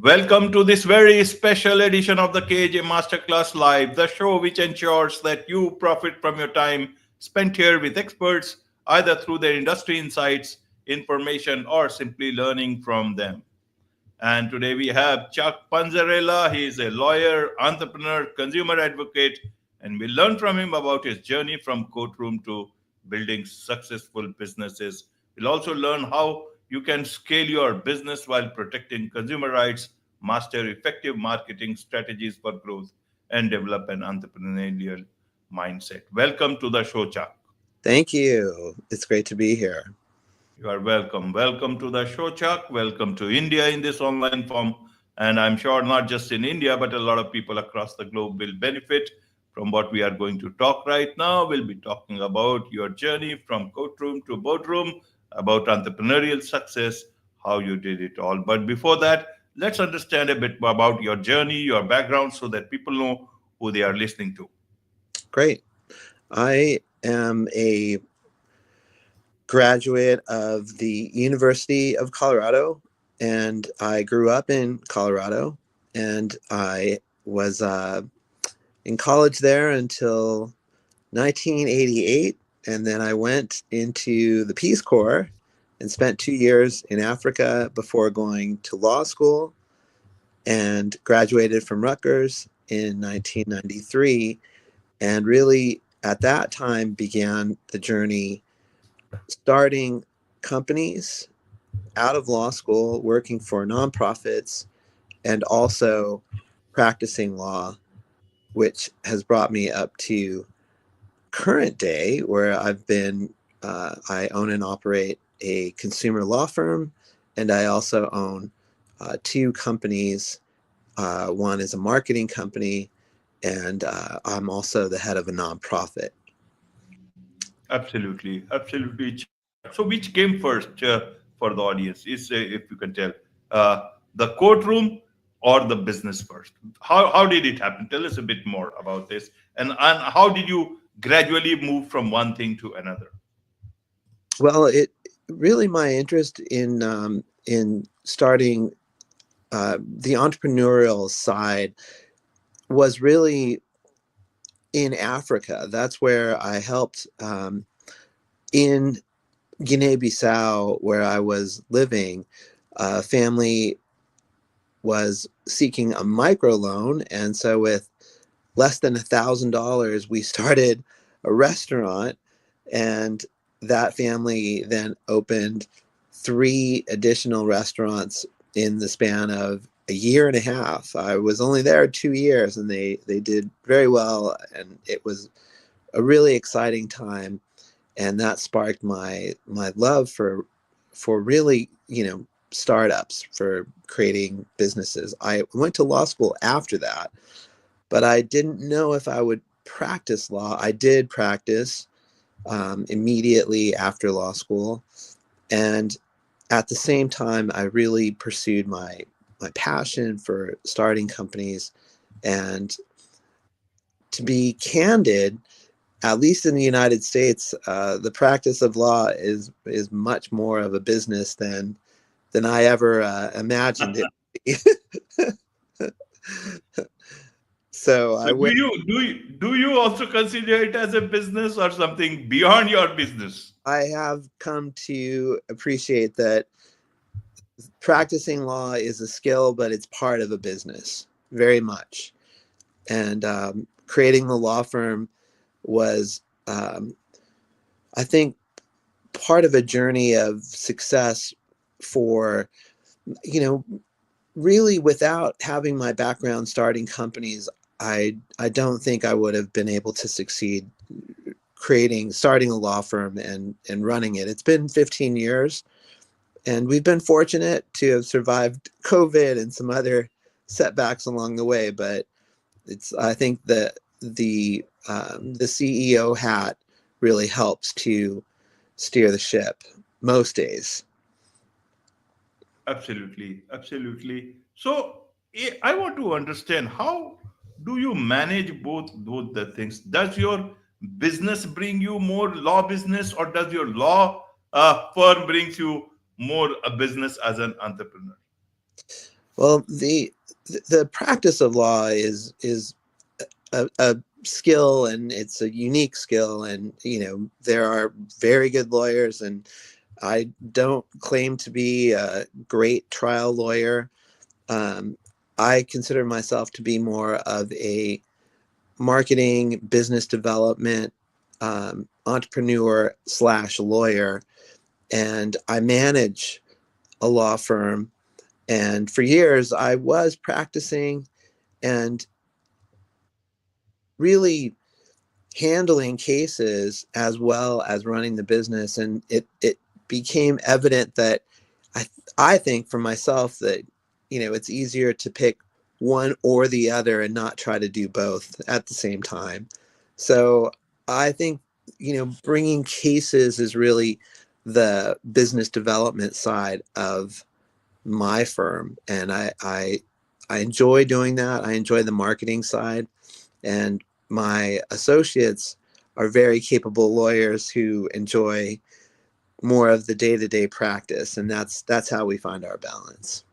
Welcome to this very special edition of the KJ Masterclass Live, the show which ensures that you profit from your time spent here with experts, either through their industry insights, information, or simply learning from them. And today we have Chuck Panzarella. He is a lawyer, entrepreneur, consumer advocate, and we'll learn from him about his journey from courtroom to building successful businesses. We'll also learn how you can scale your business while protecting consumer rights, master effective marketing strategies for growth, and develop an entrepreneurial mindset. Welcome to the show, Chuck. Thank you. It's great to be here. You are welcome. Welcome to the show, Chuck. Welcome to India in this online form. And I'm sure not just in India, but a lot of people across the globe will benefit from what we are going to talk right now. We'll be talking about your journey from courtroom to boardroom, about entrepreneurial success, how you did it all. But before that, let's understand a bit about your journey, your background, so that people know who they are listening to. Great. I am a graduate of the University of Colorado, and I grew up in Colorado, and I was in college there until 1988, and then I went into the Peace Corps and spent 2 years in Africa before going to law school and graduated from Rutgers in 1993, and really at that time began the journey starting companies out of law school, working for nonprofits, and also practicing law, which has brought me up to current day where I own and operate a consumer law firm, and I also own two companies. One is a marketing company, and I'm also the head of a nonprofit. Absolutely, absolutely. So, which came first for the audience? Is if you can tell, the courtroom or the business first? How did it happen? Tell us a bit more about this, and how did you gradually move from one thing to another? Well, it really my interest in starting the entrepreneurial side was really in Africa. That's where I helped in Guinea-Bissau, where I was living. A family was seeking a microloan, and so with less than $1,000, we started a restaurant, and that family then opened 3 additional restaurants in the span of a year and a half. I was only there 2 years, and they did very well, and it was a really exciting time, and that sparked my love for really, startups, for creating businesses. I went to law school after that, but I didn't know if I would practice law. I did practice immediately after law school, and at the same time, I really pursued my passion for starting companies. And to be candid, at least in the United States, the practice of law is much more of a business than I ever imagined it. So So, I went. do you also consider it as a business or something beyond your business? I have come to appreciate that practicing law is a skill, but it's part of a business very much. And creating the law firm was, I think, part of a journey of success for, really without having my background starting companies, I don't think I would have been able to succeed starting a law firm and running it. It's been 15 years, and we've been fortunate to have survived COVID and some other setbacks along the way. But I think that the CEO hat really helps to steer the ship most days. Absolutely, absolutely. So I want to understand, how do you manage both the things? Does your business bring you more law business, or does your law firm brings you more a business as an entrepreneur? Well, the practice of law is a skill, and it's a unique skill, and there are very good lawyers, and I don't claim to be a great trial lawyer. um, I consider myself to be more of a marketing, business development, entrepreneur slash lawyer, and I manage a law firm. And for years I was practicing and really handling cases as well as running the business. And it became evident that I, I think for myself that, it's easier to pick one or the other and not try to do both at the same time. So I think, bringing cases is really the business development side of my firm. And I enjoy doing that. I enjoy the marketing side, and my associates are very capable lawyers who enjoy more of the day-to-day practice, and that's how we find our balance.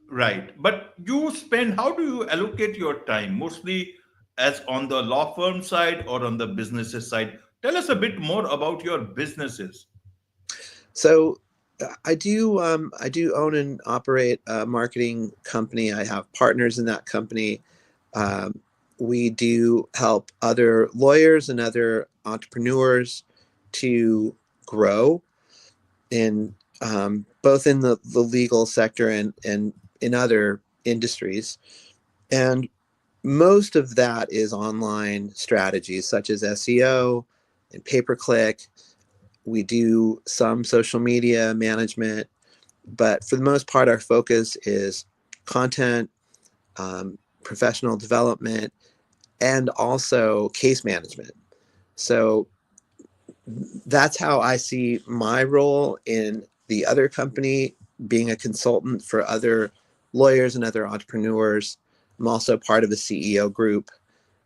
Right. But how do you allocate your time? Mostly as on the law firm side or on the businesses side? Tell us a bit more about your businesses. So I do own and operate a marketing company. I have partners in that company. Um, we do help other lawyers and other entrepreneurs to grow in, both in the legal sector and in other industries. And most of that is online strategies such as SEO and pay-per-click. We do some social media management, but for the most part, our focus is content, professional development, and also case management. So that's how I see my role in the other company, being a consultant for other lawyers and other entrepreneurs. I'm also part of a CEO group.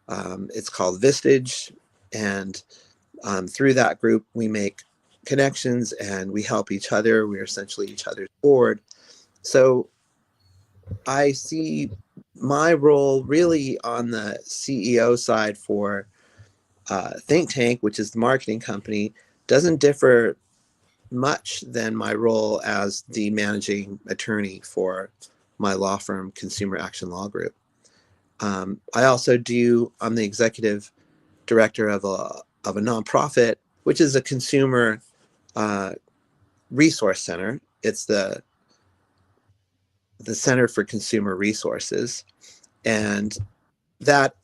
It's called Vistage. And through that group, we make connections and we help each other. We're essentially each other's board. So I see my role really on the CEO side for Think Tank, which is the marketing company, doesn't differ much than my role as the managing attorney for my law firm, Consumer Action Law Group. I'm the executive director of a nonprofit, which is a consumer uh, resource center. It's the Center for Consumer Resources, and that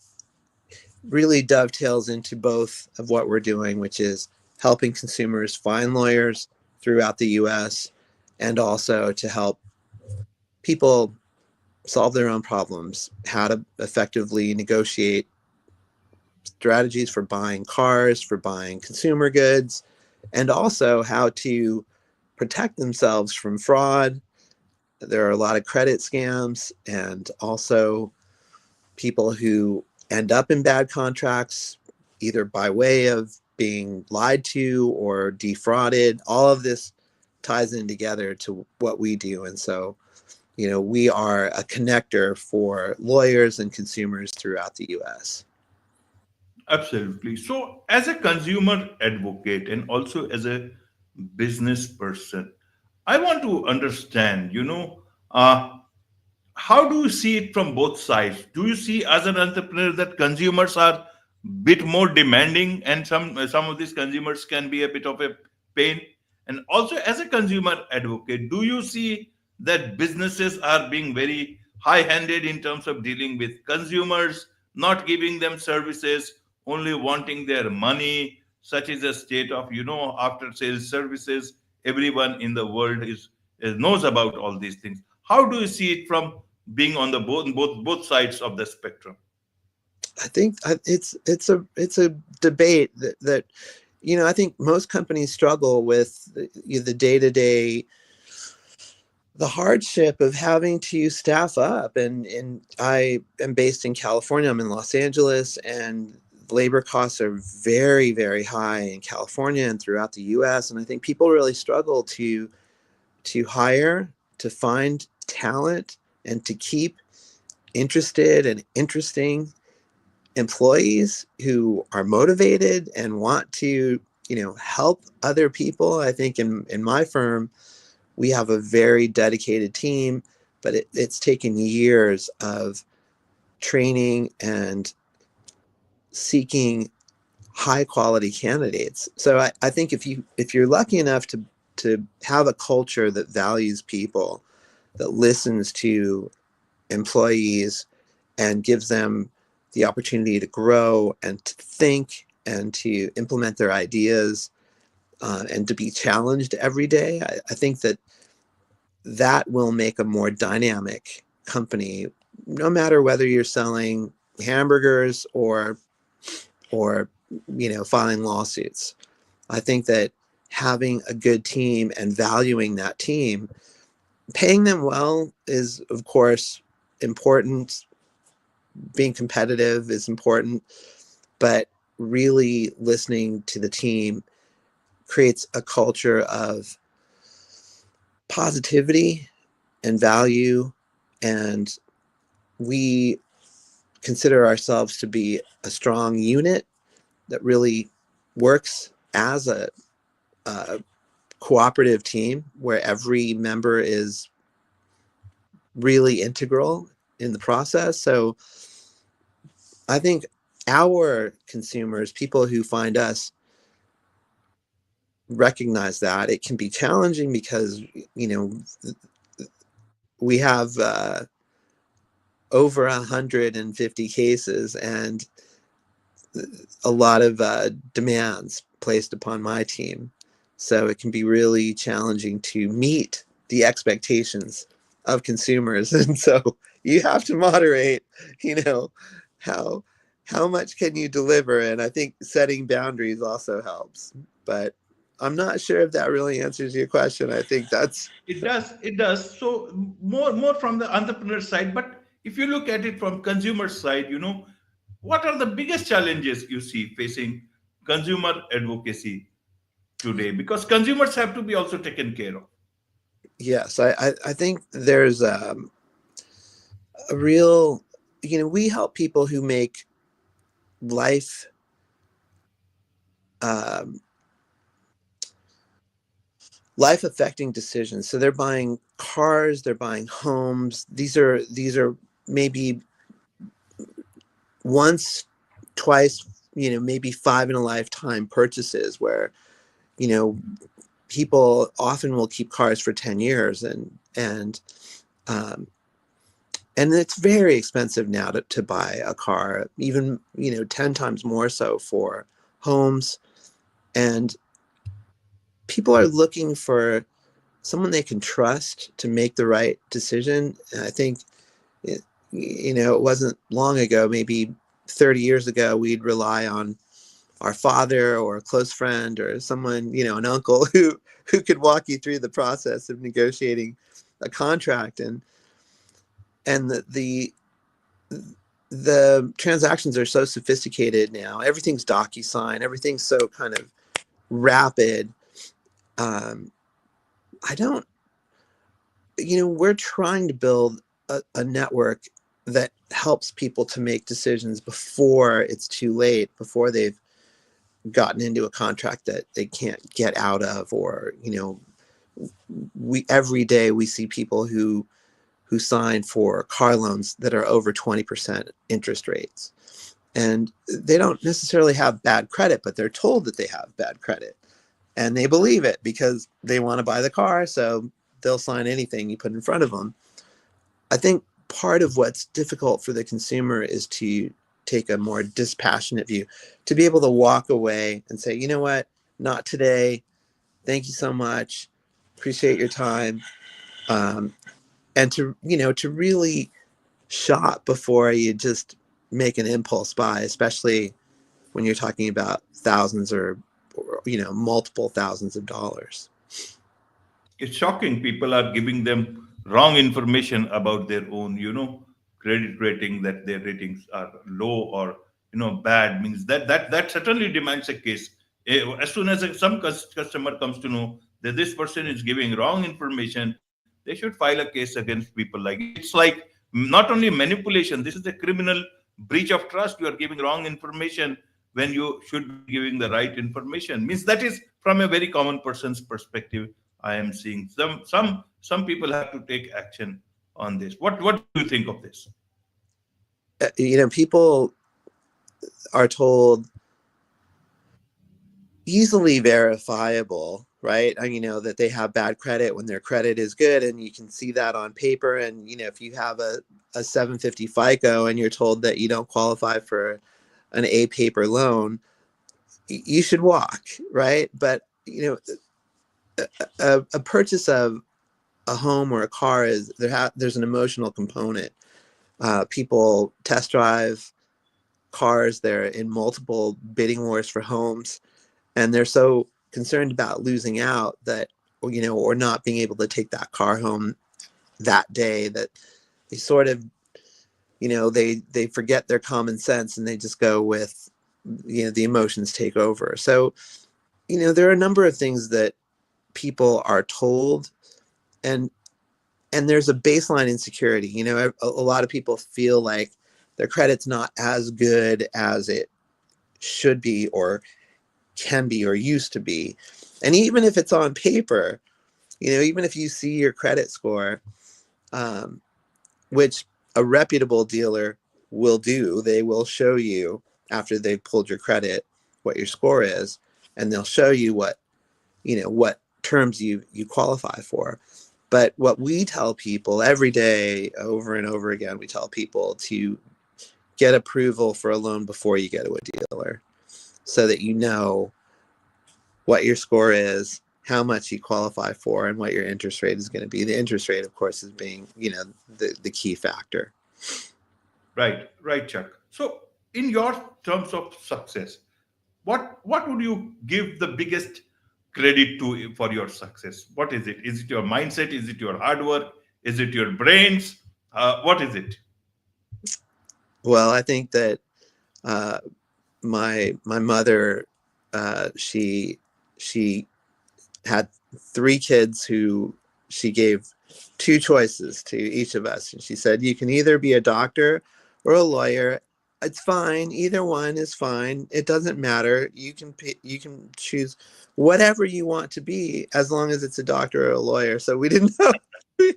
really dovetails into both of what we're doing, which is helping consumers find lawyers throughout the U.S. and also to help people solve their own problems, how to effectively negotiate strategies for buying cars, for buying consumer goods, and also how to protect themselves from fraud. There are a lot of credit scams and also people who end up in bad contracts, either by way of being lied to or defrauded. All of this ties in together to what we do. And so, we are a connector for lawyers and consumers throughout the US. Absolutely. So, as a consumer advocate and also as a business person, I want to understand, how do you see it from both sides? Do you see as an entrepreneur that consumers are bit more demanding, and some of these consumers can be a bit of a pain? And also, as a consumer advocate, do you see that businesses are being very high-handed in terms of dealing with consumers, not giving them services, only wanting their money? Such is the state of after sales services. Everyone in the world knows about all these things. How do you see it from being on the both sides of the spectrum? I think it's a debate that I think most companies struggle with the day-to-day, the hardship of having to staff up. And I am based in California. I'm in Los Angeles, and labor costs are very, very high in California and throughout the US. And I think people really struggle to hire, to find talent, and to keep interested and interesting employees who are motivated and want to, help other people. I think in my firm, we have a very dedicated team, but it's taken years of training and seeking high quality candidates. So I think if you're lucky enough to have a culture that values people, that listens to employees and gives them the opportunity to grow and to think and to implement their ideas, and to be challenged every day, I think that will make a more dynamic company, no matter whether you're selling hamburgers or filing lawsuits. I think that having a good team and valuing that team, paying them well is of course important, being competitive is important, but really listening to the team creates a culture of positivity and value. And we consider ourselves to be a strong unit that really works as a cooperative team where every member is really integral in the process. So I think our consumers, people who find us, recognize that it can be challenging because you know we have over 150 cases and a lot of demands placed upon my team. So it can be really challenging to meet the expectations of consumers. And so you have to moderate, you know, how how much can you deliver? And I think setting boundaries also helps. But I'm not sure if that really answers your question. I think that's It does. It does. So more from the entrepreneur side, but if you look at it from consumer side, what are the biggest challenges you see facing consumer advocacy today? Because consumers have to be also taken care of. yes, I think there's a real, we help people who make life um, life affecting decisions. So they're buying cars, they're buying homes. These are maybe once, twice, maybe five in a lifetime purchases where, you know, people often will keep cars for 10 years um, and it's very expensive now to buy a car, even, 10 times more so for homes. And people are looking for someone they can trust to make the right decision. And I think, it, it wasn't long ago, maybe 30 years ago, we'd rely on our father or a close friend or someone, an uncle who could walk you through the process of negotiating a contract. And the transactions are so sophisticated now. Everything's DocuSign. Everything's so kind of rapid. Um, I don't, we're trying to build a network that helps people to make decisions before it's too late, before they've gotten into a contract that they can't get out of, or, we every day we see people who sign for car loans that are over 20% interest rates. And they don't necessarily have bad credit, but they're told that they have bad credit. And they believe it because they want to buy the car. So they'll sign anything you put in front of them. I think part of what's difficult for the consumer is to take a more dispassionate view, to be able to walk away and say, you know what, not today. Thank you so much. Appreciate your time. Um, and to really shop before you just make an impulse buy, especially when you're talking about thousands or multiple thousands of dollars. It's shocking. People are giving them wrong information about their own, credit rating, that their ratings are low or bad. Means that certainly demands a case. As soon as some customer comes to know that this person is giving wrong information, they should file a case against people like it's like not only manipulation. This is a criminal breach of trust. You are giving wrong information when you should be giving the right information. Means that is from a very common person's perspective. I am seeing some people have to take action on this. What do you think of this? People are told easily verifiable, right? And that they have bad credit when their credit is good, and you can see that on paper. And if you have a 750 FICO and you're told that you don't qualify for an A paper loan, you should walk, right? But a purchase of a home or a car is there's an emotional component. People test drive cars. They're in multiple bidding wars for homes, and they're so concerned about losing out that or not being able to take that car home that day, that they sort of they forget their common sense, and they just go with the emotions take over. So there are a number of things that people are told, and there's a baseline insecurity. A lot of people feel like their credit's not as good as it should be or can be or used to be. And even if it's on paper, even if you see your credit score, which a reputable dealer will do, they will show you after they've pulled your credit what your score is, and they'll show you what terms you qualify for. But what we tell people every day, over and over again, we tell people to get approval for a loan before you go to a dealer, so that what your score is, how much you qualify for, and what your interest rate is going to be. The interest rate, of course, is being the key factor. Right, Chuck. So, in your terms of success, what would you give the biggest credit to for your success? What is it? Is it your mindset? Is it your hard work? Is it your brains? What is it? Well, I think that my mother, she had 3 kids who she gave 2 choices to each of us. And she said, you can either be a doctor or a lawyer. It's fine. Either one is fine. It doesn't matter. You can choose whatever you want to be, as long as it's a doctor or a lawyer. So we didn't have, we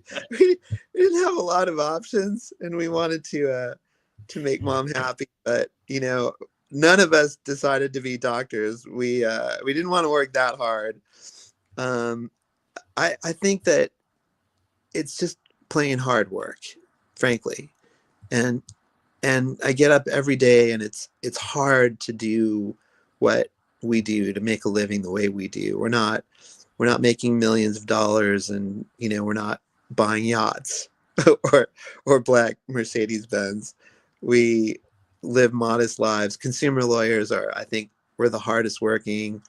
didn't have a lot of options, and we wanted to make mom happy. But none of us decided to be doctors. We didn't want to work that hard. I think that it's just plain hard work, frankly. And I get up every day, and it's hard to do what we do, to make a living the way we do. We're not making millions of dollars, and we're not buying yachts or black Mercedes Benz. We live modest lives. Consumer lawyers I think we're the hardest working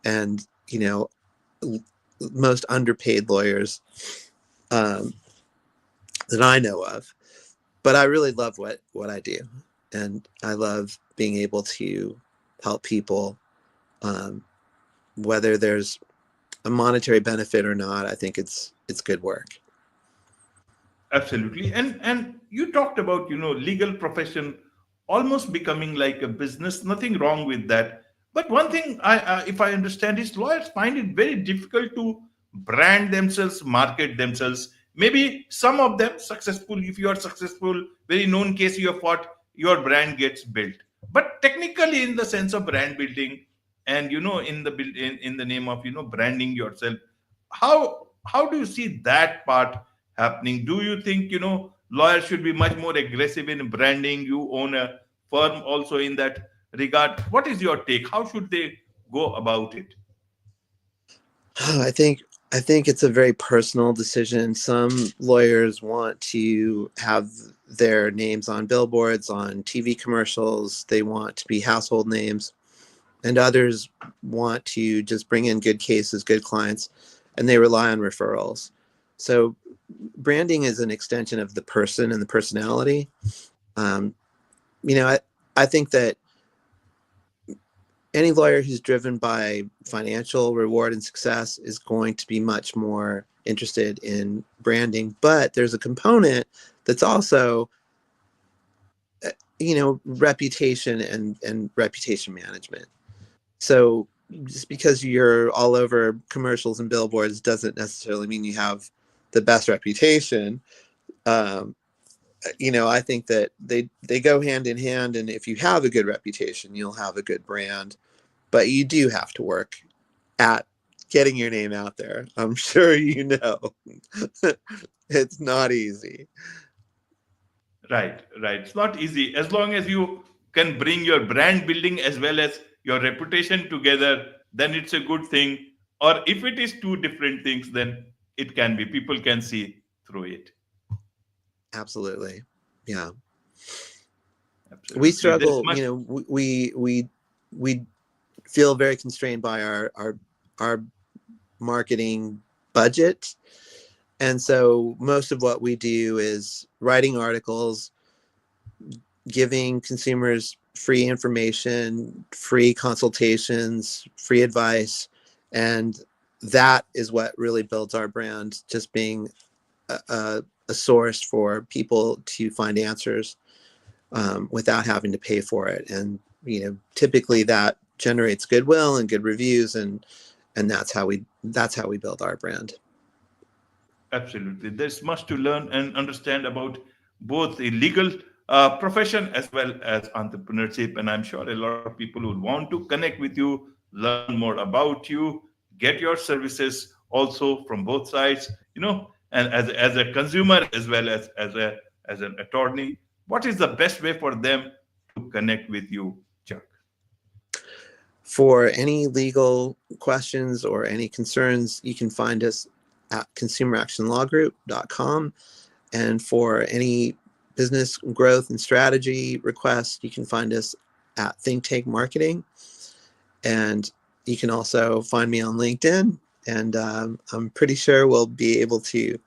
and most underpaid lawyers that I know of. But I really love what I do, and I love being able to help people, whether there's a monetary benefit or not. I think it's good work. Absolutely. And you talked about, legal profession almost becoming like a business. Nothing wrong with that. But one thing if I understand is lawyers find it very difficult to brand themselves, market themselves. Maybe some of them successful. If you are successful, very known case you have fought, your brand gets built. But technically, in the sense of brand building, and in the name of branding yourself, how do you see that part happening? Do you think lawyers should be much more aggressive in branding? You own a firm also in that regard. What is your take? How should they go about it? I think it's a very personal decision. Some lawyers want to have their names on billboards, on TV commercials. They want to be household names, and others want to just bring in good cases, good clients, and they rely on referrals. So branding is an extension of the person and the personality. Um, I think that any lawyer who's driven by financial reward and success is going to be much more interested in branding, but there's a component that's also, reputation and reputation management. So just because you're all over commercials and billboards doesn't necessarily mean you have the best reputation. I think that they go hand in hand, and if you have a good reputation, you'll have a good brand. But you do have to work at getting your name out there. I'm sure you know. It's not easy. Right, right. It's not easy. As long as you can bring your brand building as well as your reputation together, then it's a good thing. Or if it is two different things, then it can be. People can see through it. Absolutely. Yeah. We Absolutely. There's struggle, much. we feel very constrained by our marketing budget. And so most of what we do is writing articles, giving consumers free information, free consultations, free advice. And that is what really builds our brand, just being a source for people to find answers without having to pay for it. And, typically that generates goodwill and good reviews. And that's how we build our brand. Absolutely. There's much to learn and understand about both the legal profession as well as entrepreneurship. And I'm sure a lot of people will want to connect with you, learn more about you, get your services also from both sides, and as a consumer as well as an attorney. What is the best way for them to connect with you, Chuck? For any legal questions or any concerns, you can find us at consumeractionlawgroup.com. And for any business growth and strategy requests, you can find us at Think Tank Marketing. And you can also find me on LinkedIn. And I'm pretty sure we'll be able to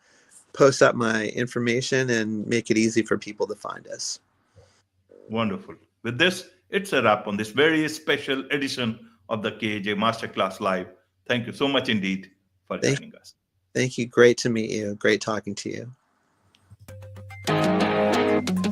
post up my information and make it easy for people to find us. Wonderful. With this, it's a wrap on this very special edition of the KJ Masterclass Live. Thank you so much indeed for Thank, joining us. thank you. Great to meet you. Great talking to you.